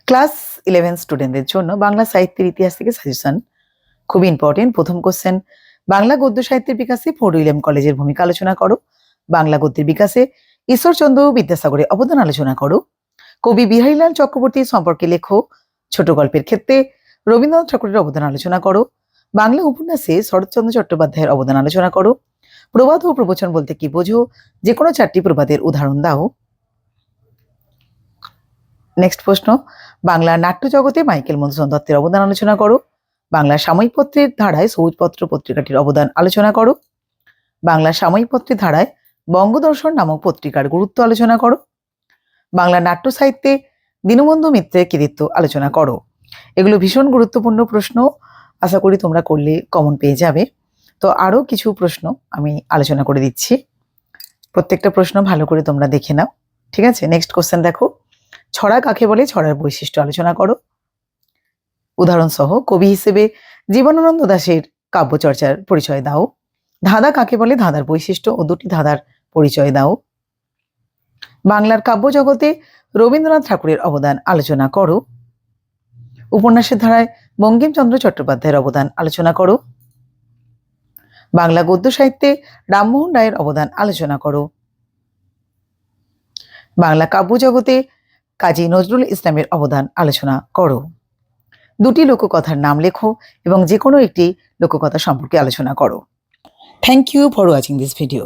Class 11 স্টুডেন্টদের জন্য বাংলা সাহিত্যের ইতিহাস থেকে সাজেশন খুব ইম্পর্টেন্ট। প্রথম কোশ্চেন, বাংলা গদ্য সাহিত্যের বিকাশে ফোর্ট উইলিয়াম কলেজের ভূমিকা আলোচনা করো। বাংলা গদ্যের বিকাশে ঈশ্বরচন্দ্র বিদ্যাসাগরের অবদান আলোচনা করো। কবি বিহারীলাল চক্রবর্তী সম্পর্কে লেখো। ছোট গল্পের ক্ষেত্রে রবীন্দ্রনাথ ঠাকুরের অবদান আলোচনা করো। বাংলা উপন্যাসে শরৎচন্দ্র চট্টোপাধ্যায়ের অবদান আলোচনা করো। প্রবাদ ও প্রবচন বলতে কি বোঝো? যে কোনো 4টি প্রবাদের উদাহরণ দাও। নেক্সট প্রশ্ন, বাংলা নাট্য জগতে মাইকেল মধুসূদন দত্তের অবদান আলোচনা করো। বাংলা সাময়িক পত্রের ধারায় সবুজপত্র পত্রিকাটির অবদান আলোচনা করো। বাংলা সাময়িক পত্রের ধারায় বঙ্গদর্শন নামক পত্রিকার গুরুত্ব আলোচনা করো। বাংলা নাট্য সাহিত্যে দীনবন্ধু মিত্রের কৃতিত্ব আলোচনা করো। এগুলো ভীষণ গুরুত্বপূর্ণ প্রশ্ন, আশা করি তোমরা করলে কমন পেয়ে যাবে। তো আরো কিছু প্রশ্ন আমি আলোচনা করে দিচ্ছি, প্রত্যেকটা প্রশ্ন ভালো করে তোমরা দেখে নাও, ঠিক আছে? নেক্সট কোশ্চেন দেখো, ছড়া কাকে বলে? ছড়ার বৈশিষ্ট্য আলোচনা করো। উদাহরণ সহ কবি হিসেবে জীবনানন্দ দাশের কাব্যচর্চার পরিচয় দাও। ধাঁধা কাকে বলে? ধাঁধার বৈশিষ্ট্য ও দুটি ধাঁধার পরিচয় দাও। বাংলার কাব্য জগতে রবীন্দ্রনাথ ঠাকুরের অবদান আলোচনা করো। উপন্যাসের ধারায় বঙ্কিমচন্দ্র চট্টোপাধ্যায়ের অবদান আলোচনা করো। বাংলা গদ্য সাহিত্যে রামমোহন রায়ের অবদান আলোচনা করো। বাংলা কাব্য জগতে কাজী নজরুল ইসলামের অবদান আলোচনা করো। দুটি লোককথার নাম লেখো এবং যে কোনো একটি লোককথা সম্পর্কে আলোচনা করো। Thank you for watching this video.